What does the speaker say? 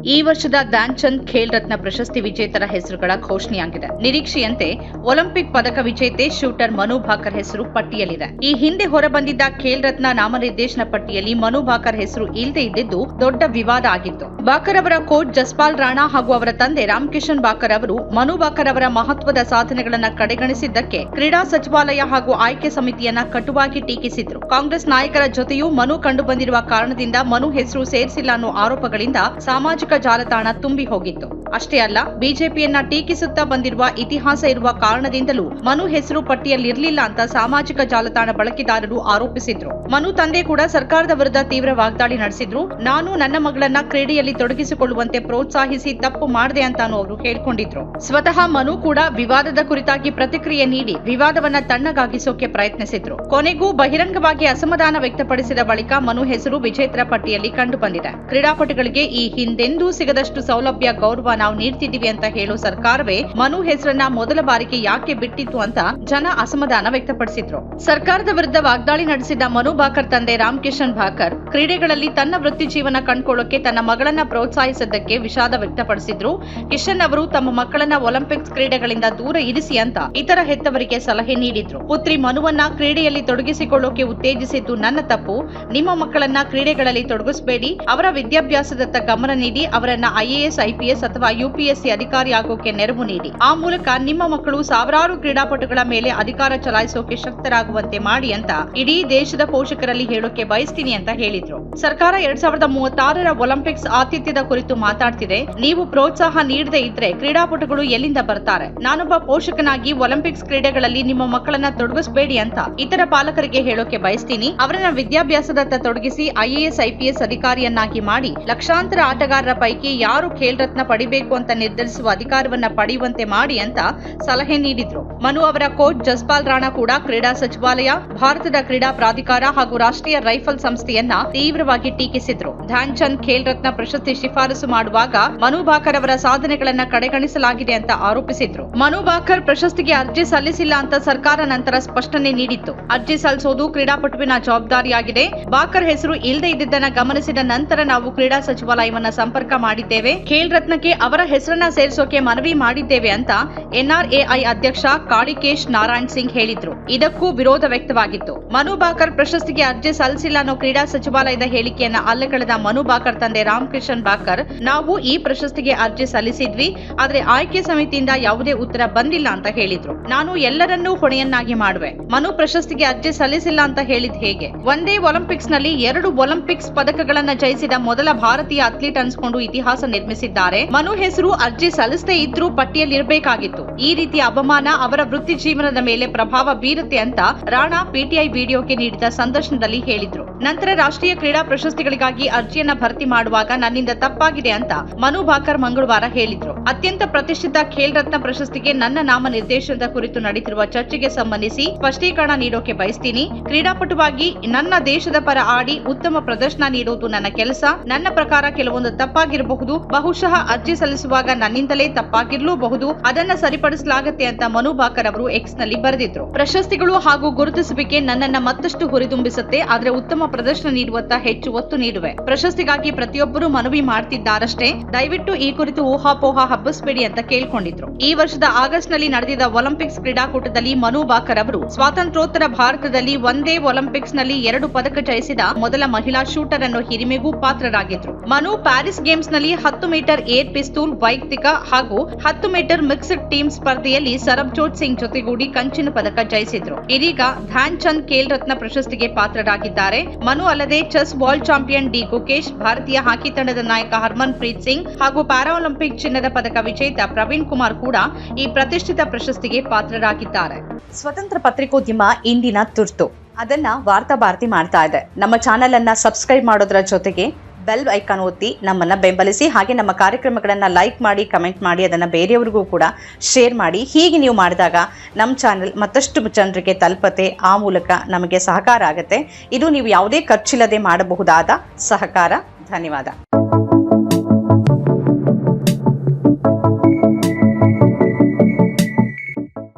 ಈ ವರ್ಷದ ಧ್ಯಾನ್ ಚಂದ್ ಖೇಲ್ ರತ್ನ ಪ್ರಶಸ್ತಿ ವಿಜೇತರ ಹೆಸರುಗಳ ಘೋಷಣೆಯಾಗಿದೆ. ನಿರೀಕ್ಷೆಯಂತೆ ಒಲಿಂಪಿಕ್ ಪದಕ ವಿಜೇತೆ ಶೂಟರ್ ಮನು ಭಾಕರ್ ಹೆಸರು ಪಟ್ಟಿಯಲ್ಲಿದೆ. ಈ ಹಿಂದೆ ಹೊರಬಂದಿದ್ದ ಖೇಲ್ ರತ್ನ ನಾಮನಿರ್ದೇಶನ ಪಟ್ಟಿಯಲ್ಲಿ ಮನು ಭಾಕರ್ ಹೆಸರು ಇಲ್ಲದೆ ಇದ್ದಿದ್ದು ದೊಡ್ಡ ವಿವಾದ ಆಗಿತ್ತು. ಭಾಕರ್ ಅವರ ಕೋಚ್ ಜಸ್ಪಾಲ್ ರಾಣಾ ಹಾಗೂ ಅವರ ತಂದೆ ರಾಮಕಿಶನ್ ಭಾಕರ್ ಅವರು ಮನು ಭಾಕರ್ ಅವರ ಮಹತ್ವದ ಸಾಧನೆಗಳನ್ನು ಕಡೆಗಣಿಸಿದ್ದಕ್ಕೆ ಕ್ರೀಡಾ ಸಚಿವಾಲಯ ಹಾಗೂ ಆಯ್ಕೆ ಸಮಿತಿಯನ್ನ ಕಟುವಾಗಿ ಟೀಕಿಸಿದ್ರು. ಕಾಂಗ್ರೆಸ್ ನಾಯಕರ ಜೊತೆಯೂ ಮನು ಕಂಡುಬಂದಿರುವ ಕಾರಣದಿಂದ ಮನು ಹೆಸರು ಸೇರಿಸಿಲ್ಲ ಅನ್ನೋ ಆರೋಪಗಳಿಂದ ಸಾಮಾಜಿಕ ಜಾಲತಾಣ ತುಂಬಿ ಹೋಗಿತ್ತು. ಅಷ್ಟೇ ಅಲ್ಲ, ಬಿಜೆಪಿಯನ್ನ ಟೀಕಿಸುತ್ತಾ ಬಂದಿರುವ ಇತಿಹಾಸ ಇರುವ ಕಾರಣದಿಂದಲೂ ಮನು ಹೆಸರು ಪಟ್ಟಿಯಲ್ಲಿರಲಿಲ್ಲ ಅಂತ ಸಾಮಾಜಿಕ ಜಾಲತಾಣ ಬಳಕೆದಾರರು ಆರೋಪಿಸಿದ್ರು. ಮನು ತಂದೆ ಕೂಡ ಸರ್ಕಾರದ ವಿರುದ್ಧ ತೀವ್ರ ವಾಗ್ದಾಳಿ ನಡೆಸಿದ್ರು. ನಾನು ನನ್ನ ಮಗಳನ್ನ ಕ್ರೀಡೆಯಲ್ಲಿ ತೊಡಗಿಸಿಕೊಳ್ಳುವಂತೆ ಪ್ರೋತ್ಸಾಹಿಸಿ ತಪ್ಪು ಮಾಡಿದೆ ಅಂತಾನು ಅವರು ಹೇಳಿಕೊಂಡಿದ್ರು. ಸ್ವತಃ ಮನು ಕೂಡ ವಿವಾದದ ಕುರಿತಾಗಿ ಪ್ರತಿಕ್ರಿಯೆ ನೀಡಿ ವಿವಾದವನ್ನ ತಣ್ಣಗಾಗಿಸೋಕೆ ಪ್ರಯತ್ನಿಸಿದ್ರು. ಕೊನೆಗೂ ಬಹಿರಂಗವಾಗಿ ಅಸಮಾಧಾನ ವ್ಯಕ್ತಪಡಿಸಿದ ಬಳಿಕ ಮನು ಹೆಸರು ವಿಜೇತರ ಪಟ್ಟಿಯಲ್ಲಿ ಕಂಡು ಬಂದಿದೆ. ಕ್ರೀಡಾಪಟುಗಳಿಗೆ ಈ ಹಿಂದೆಂದೂ ಸಿಗದಷ್ಟು ಸೌಲಭ್ಯ, ಗೌರವ ನಾವು ನೀಡ್ತಿದ್ದೀವಿ ಅಂತ ಹೇಳೋ ಸರ್ಕಾರವೇ ಮನು ಹೆಸರನ್ನ ಮೊದಲ ಬಾರಿಗೆ ಯಾಕೆ ಬಿಟ್ಟಿತ್ತು ಅಂತ ಜನ ಅಸಮಾಧಾನ ವ್ಯಕ್ತಪಡಿಸಿದ್ರು. ಸರ್ಕಾರದ ವಿರುದ್ಧ ವಾಗ್ದಾಳಿ ನಡೆಸಿದ ಮನು ಭಾಕರ್ ತಂದೆ ರಾಮಕಿಶನ್ ಭಾಕರ್ ಕ್ರೀಡೆಗಳಲ್ಲಿ ತನ್ನ ವೃತ್ತಿ ಜೀವನ ಕಂಡುಕೊಳ್ಳೋಕೆ ತನ್ನ ಮಗಳನ್ನ ಪ್ರೋತ್ಸಾಹಿಸಿದ್ದಕ್ಕೆ ವಿಷಾದ ವ್ಯಕ್ತಪಡಿಸಿದ್ರು. ಕಿಶನ್ ಅವರು ತಮ್ಮ ಮಕ್ಕಳನ್ನ ಒಲಿಂಪಿಕ್ಸ್ ಕ್ರೀಡೆಗಳಿಂದ ದೂರ ಇರಿಸಿ ಅಂತ ಇತರ ಹೆತ್ತವರಿಗೆ ಸಲಹೆ ನೀಡಿದ್ರು. ಪುತ್ರಿ ಮನುವನ್ನ ಕ್ರೀಡೆಯಲ್ಲಿ ತೊಡಗಿಸಿಕೊಳ್ಳೋಕೆ ಉತ್ತೇಜಿಸಿದ್ದು ನನ್ನ ತಪ್ಪು. ನಿಮ್ಮ ಮಕ್ಕಳನ್ನ ಕ್ರೀಡೆಗಳಲ್ಲಿ ತೊಡಗಿಸಬೇಡಿ. ಅವರ ವಿದ್ಯಾಭ್ಯಾಸದತ್ತ ಗಮನ ನೀಡಿ ಅವರನ್ನ IAS, IPS ಅಥವಾ UPSC ಅಧಿಕಾರಿ ಆಗೋಕೆ ನೆರವು ನೀಡಿ. ಆ ಮೂಲಕ ನಿಮ್ಮ ಮಕ್ಕಳು ಸಾವಿರಾರು ಕ್ರೀಡಾಪಟುಗಳ ಮೇಲೆ ಅಧಿಕಾರ ಚಲಾಯಿಸೋಕೆ ಶಕ್ತರಾಗುವಂತೆ ಮಾಡಿ ಅಂತ ಇಡೀ ದೇಶದ ಪೋಷಕರಲ್ಲಿ ಹೇಳೋಕೆ ಬಯಸ್ತೀನಿ ಅಂತ ಹೇಳಿದ್ರು. ಸರ್ಕಾರ 2036ರ ಒಲಿಂಪಿಕ್ಸ್ ಆತಿಥ್ಯದ ಕುರಿತು ಮಾತಾಡ್ತಿದೆ. ನೀವು ಪ್ರೋತ್ಸಾಹ ನೀಡದೇ ಇದ್ರೆ ಕ್ರೀಡಾಪಟುಗಳು ಎಲ್ಲಿಂದ ಬರ್ತಾರೆ? ನಾನೊಬ್ಬ ಪೋಷಕನಾಗಿ ಒಲಿಂಪಿಕ್ಸ್ ಕ್ರೀಡೆಗಳಲ್ಲಿ ನಿಮ್ಮ ಮಕ್ಕಳನ್ನ ತೊಡಗಿಸಬೇಡಿ ಅಂತ ಇತರ ಪಾಲಕರಿಗೆ ಹೇಳೋಕೆ ಬಯಸ್ತೀನಿ. ಅವರನ್ನ ವಿದ್ಯಾಭ್ಯಾಸದತ್ತ ತೊಡಗಿಸಿ IAS, IPS ಅಧಿಕಾರಿಯನ್ನಾಗಿ ಮಾಡಿ ಲಕ್ಷಾಂತರ ಆಟಗಾರರ ಪೈಕಿ ಯಾರು ಖೇಲ್ ರತ್ನ ಪಡಿಬೇಕು ಅಂತ ನಿರ್ಧರಿಸುವ ಅಧಿಕಾರವನ್ನ ಪಡೆಯುವಂತೆ ಮಾಡಿ ಅಂತ ಸಲಹೆ ನೀಡಿದ್ರು. ಮನು ಅವರ ಕೋಚ್ ಜಸ್ಪಾಲ್ ರಾಣಾ ಕೂಡ ಕ್ರೀಡಾ ಸಚಿವಾಲಯ, ಭಾರತದ ಕ್ರೀಡಾ ಪ್ರಾಧಿಕಾರ ಹಾಗೂ ರಾಷ್ಟ್ರೀಯ ರೈಫಲ್ ಸಂಸ್ಥೆಯನ್ನ ತೀವ್ರವಾಗಿ ಟೀಕಿಸಿದ್ರು. ಧ್ಯಾನ್ ಚಂದ್ ಖೇಲ್ ರತ್ನ ಪ್ರಶಸ್ತಿ ಶಿಫಾರಸು ಮಾಡುವಾಗ ಮನು ಭಾಕರ್ ಅವರ ಸಾಧನೆಗಳನ್ನ ಕಡೆಗಣಿಸಲಾಗಿದೆ ಅಂತ ಆರೋಪಿಸಿದ್ರು. ಮನು ಭಾಕರ್ ಪ್ರಶಸ್ತಿಗೆ ಅರ್ಜಿ ಸಲ್ಲಿಸಿಲ್ಲ ಅಂತ ಸರ್ಕಾರ ನಂತರ ಸ್ಪಷ್ಟನೆ ನೀಡಿತ್ತು. ಅರ್ಜಿ ಸಲ್ಲಿಸೋದು ಕ್ರೀಡಾಪಟುವಿನ ಜವಾಬ್ದಾರಿಯಾಗಿದೆ. ಭಾಕರ್ ಹೆಸರು ಇಲ್ಲದೆ ಇದ್ದಿದ್ದನ್ನ ಗಮನಿಸಿದ ನಂತರ ನಾವು ಕ್ರೀಡಾ ಸಚಿವಾಲಯವನ್ನ ಸಂಪರ್ಕ ಮಾಡಿದ್ದೇವೆ. ಖೇಲ್ ರತ್ನಕ್ಕೆ ಅವರ ಹೆಸರನ್ನ ಸೇರಿಸೋಕೆ ಮನವಿ ಮಾಡಿದ್ದೇವೆ ಅಂತ NRAI ಅಧ್ಯಕ್ಷ ಕಾಳಿಕೇಶ್ ನಾರಾಯಣ್ ಸಿಂಗ್ ಹೇಳಿದ್ರು. ಇದಕ್ಕೂ ವಿರೋಧ ವ್ಯಕ್ತವಾಗಿತ್ತು. ಮನು ಭಾಕರ್ ಪ್ರಶಸ್ತಿಗೆ ಅರ್ಜಿ ಸಲ್ಲಿಸಿಲ್ಲ ಅನ್ನೋ ಕ್ರೀಡಾ ಸಚಿವಾಲಯದ ಹೇಳಿಕೆಯನ್ನ ಅಲ್ಲಗಳೆದ ಮನು ಭಾಕರ್ ತಂದೆ ರಾಮಕಿಶನ್ ಭಾಕರ್, ನಾವು ಈ ಪ್ರಶಸ್ತಿಗೆ ಅರ್ಜಿ ಸಲ್ಲಿಸಿದ್ವಿ, ಆದ್ರೆ ಆಯ್ಕೆ ಸಮಿತಿಯಿಂದ ಯಾವುದೇ ಉತ್ತರ ಬಂದಿಲ್ಲ ಅಂತ ಹೇಳಿದ್ರು. ನಾನು ಎಲ್ಲರನ್ನೂ ಹೊಣೆಯನ್ನಾಗಿ ಮಾಡುವೆ. ಮನು ಪ್ರಶಸ್ತಿಗೆ ಅರ್ಜಿ ಸಲ್ಲಿಸಿಲ್ಲ ಅಂತ ಹೇಳಿದ್ ಹೇಗೆ? ಒಂದೇ ಒಲಿಂಪಿಕ್ಸ್ ನಲ್ಲಿ 2 ಒಲಿಂಪಿಕ್ಸ್ ಪದಕಗಳನ್ನ ಜಯಿಸಿದ ಮೊದಲ ಭಾರತೀಯ ಅಥ್ಲೀಟ್ ಅನ್ಸ್ಕೊಂಡು ಇತಿಹಾಸ ನಿರ್ಮಿಸಿದ್ದಾರೆ. ಮನು ಹೆಸರು ಅರ್ಜಿ ಸಲ್ಲಿಸದೇ ಇದ್ರೂ ಪಟ್ಟಿಯಲ್ಲಿರಬೇಕಾಗಿತ್ತು. ಈ ರೀತಿಯ ಅಪಮಾನ ಅವರ ವೃತ್ತಿ ಜೀವನದ ಮೇಲೆ ಪ್ರಭಾವ ಬೀರುತ್ತೆ ಅಂತ ರಾಣಾ PTI ವಿಡಿಯೋಗೆ ನೀಡಿದ ಸಂದರ್ಶನದಲ್ಲಿ ಹೇಳಿದ್ರು. ನಂತರ ರಾಷ್ಟ್ರೀಯ ಕ್ರೀಡಾ ಪ್ರಶಸ್ತಿಗಳಿಗಾಗಿ ಅರ್ಜಿಯನ್ನ ಭರ್ತಿ ಮಾಡುವಾಗ ನನ್ನಿಂದ ತಪ್ಪಾಗಿದೆ ಅಂತ ಮನು ಭಾಕರ್ ಮಂಗಳವಾರ ಹೇಳಿದ್ರು. ಅತ್ಯಂತ ಪ್ರತಿಷ್ಠಿತ ಖೇಲ್ ರತ್ನ ಪ್ರಶಸ್ತಿಗೆ ನನ್ನ ನಾಮ ನಿರ್ದೇಶನದ ಕುರಿತು ನಡೆದಿರುವ ಚರ್ಚೆಗೆ ಸಂಬಂಧಿಸಿ ಸ್ಪಷ್ಟೀಕರಣ ನೀಡೋಕೆ ಬಯಸ್ತೀನಿ. ಕ್ರೀಡಾಪಟುವಾಗಿ ನನ್ನ ದೇಶದ ಪರ ಆಡಿ ಉತ್ತಮ ಪ್ರದರ್ಶನ ನೀಡುವುದು ನನ್ನ ಕೆಲಸ. ನನ್ನ ಪ್ರಕಾರ ಕೆಲವೊಂದು ತಪ್ಪಾಗಿರಬಹುದು. ಬಹುಶಃ ಅರ್ಜಿ ಸಲ್ಲಿಸುವಾಗ ನನ್ನಿಂದಲೇ ತಪ್ಪಾಗಿರಲೂಬಹುದು. ಅದನ್ನ ಸರಿಪಡಿಸಲಾಗುತ್ತೆ ಅಂತ ಮನು ಭಾಕರ್ ಅವರು X ನಲ್ಲಿ ಬರೆದಿದ್ರು. ಪ್ರಶಸ್ತಿಗಳು ಹಾಗೂ ಗುರುತಿಸುವಿಕೆ ನನ್ನನ್ನ ಮತ್ತಷ್ಟು ಹುರಿದುಂಬಿಸುತ್ತೆ, ಆದ್ರೆ ಉತ್ತಮ ಪ್ರದರ್ಶನ ನೀಡುವತ್ತ ಹೆಚ್ಚು ಒತ್ತು ನೀಡುವೆ. ಪ್ರಶಸ್ತಿಗಾಗಿ ಪ್ರತಿಯೊಬ್ಬರು ಮನವಿ ಮಾಡ್ತಿದ್ದಾರಷ್ಟೇ. ದಯವಿಟ್ಟು ಈ ಕುರಿತು ಊಹಾಪೋಹ ಹಬ್ಬಿಸಬೇಡಿ ಅಂತ ಕೇಳ್ಕೊಂಡಿದ್ರು. ಈ ವರ್ಷದ ಆಗಸ್ಟ್ ನಲ್ಲಿ ನಡೆದಿದ್ದ ಒಲಿಂಪಿಕ್ಸ್ ಕ್ರೀಡಾಕೂಟದಲ್ಲಿ ಮನು ಭಾಕರ್ ಅವರು ಸ್ವಾತಂತ್ರ್ಯೋತ್ತರ ಭಾರತದಲ್ಲಿ ಒಂದೇ ಒಲಿಂಪಿಕ್ಸ್ ನಲ್ಲಿ 2 ಪದಕ ಜಯಿಸಿದ ಮೊದಲ ಮಹಿಳಾ ಶೂಟರ್ ಅನ್ನೋ ಹಿರಿಮೆಗೂ ಪಾತ್ರರಾಗಿದ್ರು. ಮನು ಪ್ಯಾರಿಸ್ ಗೇಮ್ಸ್ ನಲ್ಲಿ 10 ಮೀಟರ್ ಏರ್ ಪಿಸ್ತೂಲ್ ವೈಯಕ್ತಿಕ ಹಾಗೂ 10 ಮೀಟರ್ ಮಿಕ್ಸ್ಡ್ ಟೀಮ್ ಸ್ಪರ್ಧೆಯಲ್ಲಿ ಸರಬ್ಜೋತ್ ಸಿಂಗ್ ಜೊತೆಗೂಡಿ ಕಂಚಿನ ಪದಕ ಜಯಿಸಿದ್ರು. ಇದೀಗ ಧ್ಯಾನ್ ಚಂದ್ ಖೇಲ್ ರತ್ನ ಪ್ರಶಸ್ತಿಗೆ ಪಾತ್ರರಾಗಿದ್ದಾರೆ. ಮನು ಅಲ್ಲದೆ chess world champion D Gukesh, ಭಾರತೀಯ ಹಾಕಿ ತಂಡದ ನಾಯಕ ಹರ್ಮನ್ ಪ್ರೀತ್ ಸಿಂಗ್ ಹಾಗೂ ಪ್ಯಾರಾಒಲಿಂಪಿಕ್ ಚಿನ್ನದ ಪದಕ ವಿಜೇತ ಪ್ರವೀಣ್ ಕುಮಾರ್ ಕೂಡ ಈ ಪ್ರತಿಷ್ಠಿತ ಪ್ರಶಸ್ತಿಗೆ ಪಾತ್ರರಾಗಿದ್ದಾರೆ. ಸ್ವತಂತ್ರ ಪತ್ರಿಕೋದ್ಯಮ ಇಂದಿನ ತುರ್ತು. ಅದನ್ನ ವಾರ್ತಾ ಭಾರತಿ ಮಾಡ್ತಾ ಇದೆ. ನಮ್ಮ ಚಾನೆಲ್ ಅನ್ನ ಸಬ್ಸ್ಕ್ರೈಬ್ ಮಾಡೋದ್ರ ಜೊತೆಗೆ ಬೆಲ್ ಐಕಾನ್ ಒತ್ತಿ ನಮ್ಮನ್ನ ಬೆಂಬಲಿಸಿ. ಹಾಗೆ ನಮ್ಮ ಕಾರ್ಯಕ್ರಮಗಳನ್ನ ಲೈಕ್ ಮಾಡಿ, ಕಮೆಂಟ್ ಮಾಡಿ, ಅದನ್ನ ಬೇರೆಯವರಿಗೂ ಕೂಡ ಶೇರ್ ಮಾಡಿ. ಹೀಗೆ ನೀವು ಮಾಡಿದಾಗ ನಮ್ಮ ಚಾನೆಲ್ ಮತ್ತಷ್ಟು ಜನರಿಗೆ ತಲುಪತ್ತೆ. ಆ ಮೂಲಕ ನಮಗೆ ಸಹಕಾರ ಆಗುತ್ತೆ. ಇದು ನೀವು ಯಾವುದೇ ಖರ್ಚಿಲ್ಲದೆ ಮಾಡಬಹುದಾದ ಸಹಕಾರ. ಧನ್ಯವಾದ.